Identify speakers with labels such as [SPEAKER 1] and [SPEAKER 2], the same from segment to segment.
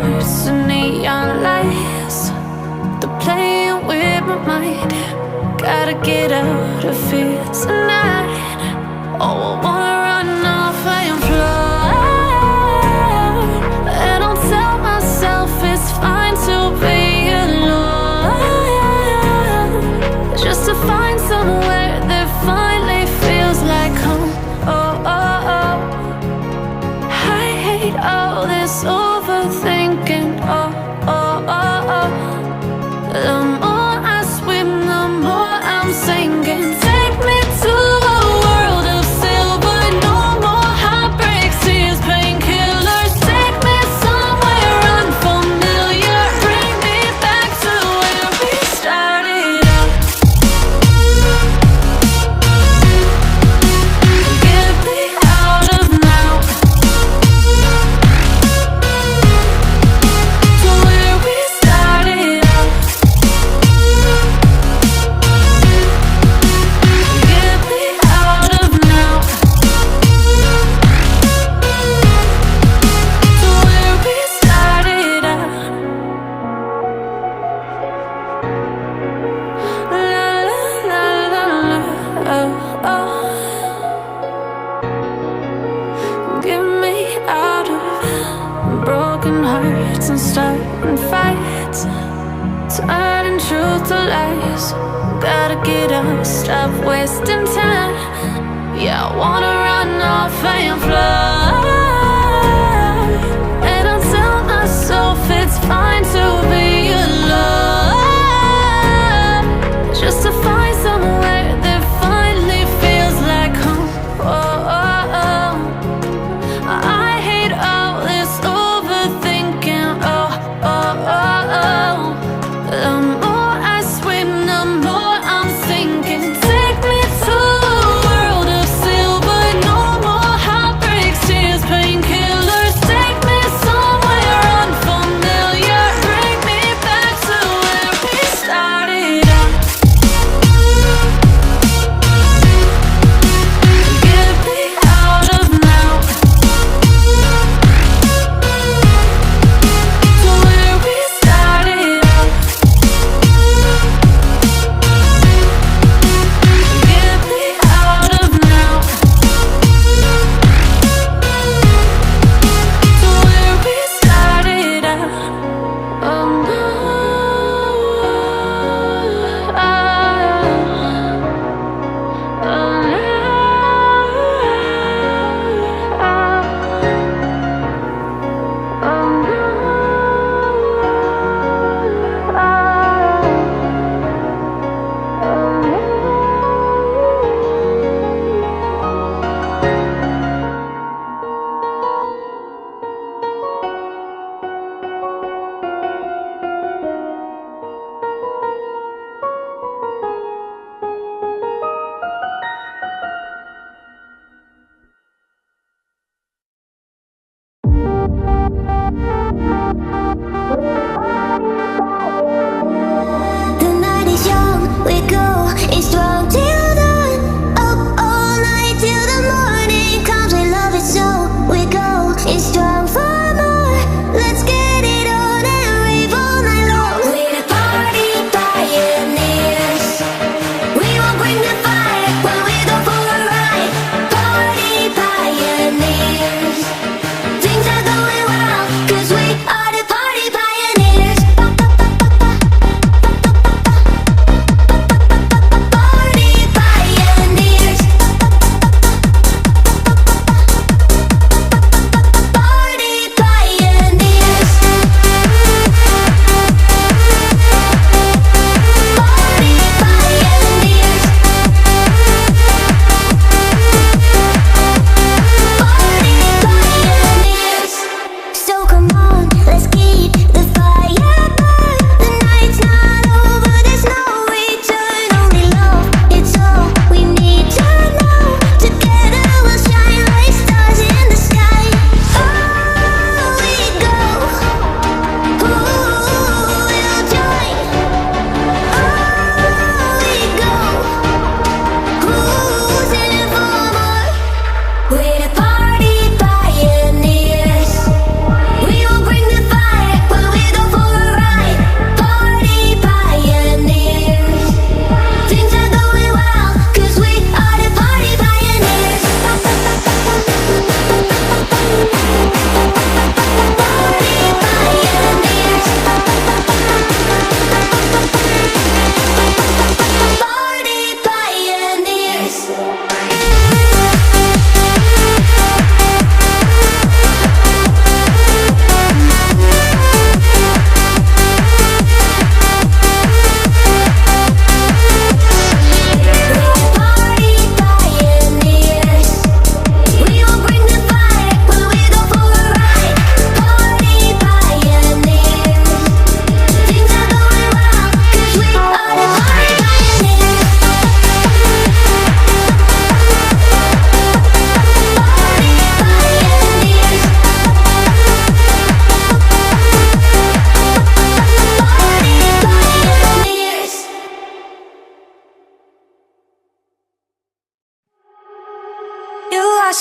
[SPEAKER 1] hearts and neon lights. They're playing with my mind. Gotta get out of here tonight. Oh, I wanna run off and fly. And I'll tell myself it's fine to be alone, just to find somewhere that finally feels like home. Oh, oh, oh. I hate all this overthinking. Oh, oh, oh, oh. The more I swim, the more I'm sinking. Take me to a world of silver. No more heartbreaks, tears, painkillers. Take me somewhere unfamiliar. Bring me back to where we started out. Get me out of now, to where we started out. Get me out of now, to where we started out. La la la la la, oh, oh. Get me out of broken hearts and starting fights, turning truth to lies. Gotta get up, stop wasting time. Yeah, I wanna run off and fly. And I'll tell myself it's fine to be alone, just to find somewhere that finally feels like home. Oh, oh, oh. I hate all this overthinking. Oh, oh, oh, oh. The more I swim, the more I'm sinking. Take me to a world of silver. No more heartbreaks, tears,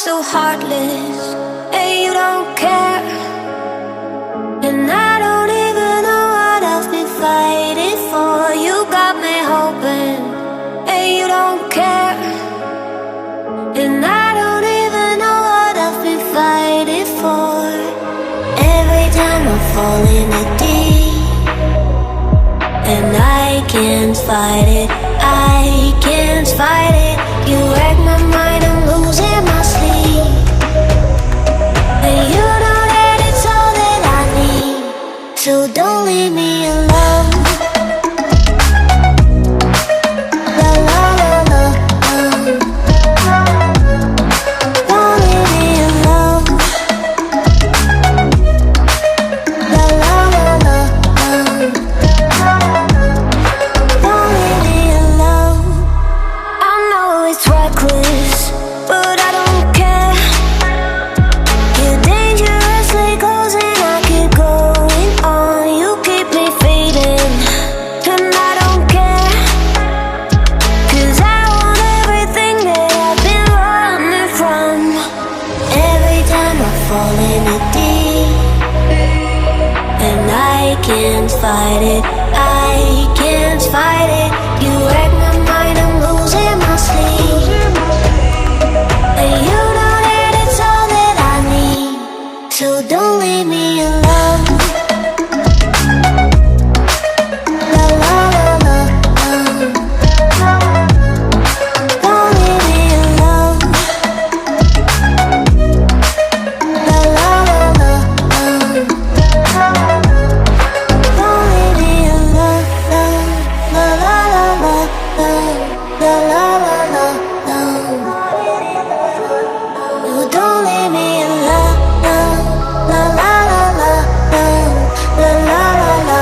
[SPEAKER 1] so heartless, and you don't care. And I don't even know what I've been fighting for. You got me hoping, and you don't care. And I don't even know what I've been fighting for. Every time I fall in the deep, and I can't fight it, I can't fight it. You wreck my mind, I'm losing my sleep. And you know that it's all that I need, so don't leave me alone. La la la la, don't leave me alone. La la la la, don't leave me alone. I know it's reckless, but I don't care. You're dangerously close and I keep going on. You keep me fading, and I don't care. 'Cause I want everything that I've been running from. Every time I fall in the deep, and I can't fight it, I can't fight it. You wreck my mind, I'm losing my sleep. And you know that it's all that I need, so don't leave me alone. La la la la, don't leave me alone. La la la la, don't leave me alone. La la la la, la la la la, you don't leave me alone. La la la la, la la la la,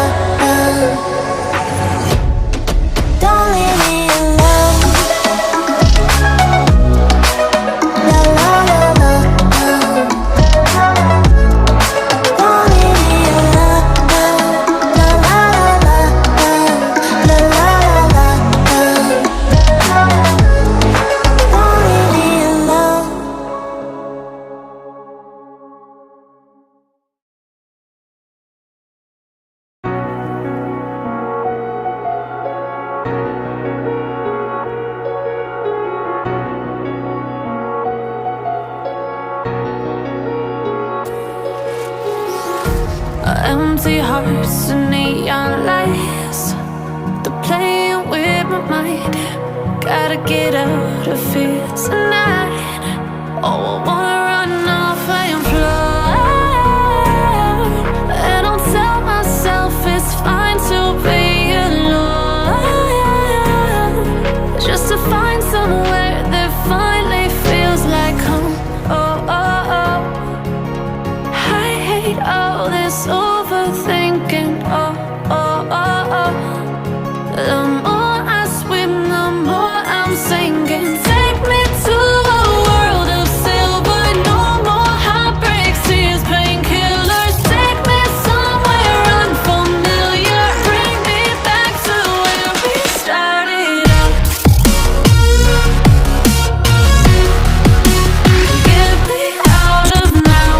[SPEAKER 1] don't leave me alone. La la la la, don't leave me alone. La la la la, la la la la, don't leave me alone. Empty hearts and neon lights, they're playing with my mind. Gotta get out of here tonight. Oh, I wanna run off and fly. And I'll tell myself it's fine to be alone, just to find somewhere that finally feels like home. Oh, oh, oh, I hate all this overthinking. Oh, oh, oh, oh, the more I swim, the more I'm sinking. Take me to a world of silver, no more heartbreaks, tears, painkillers. Take me somewhere unfamiliar, bring me back to where we started out. Get me out of now,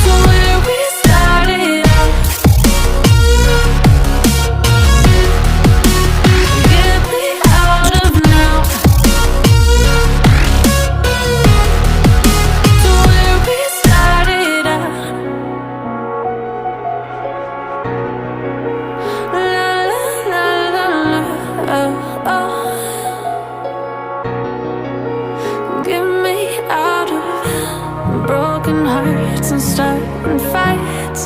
[SPEAKER 1] to where we started out. Get me out of now, to where we started out. La la la la la, oh, oh. Get me out of broken hearts and starting fights.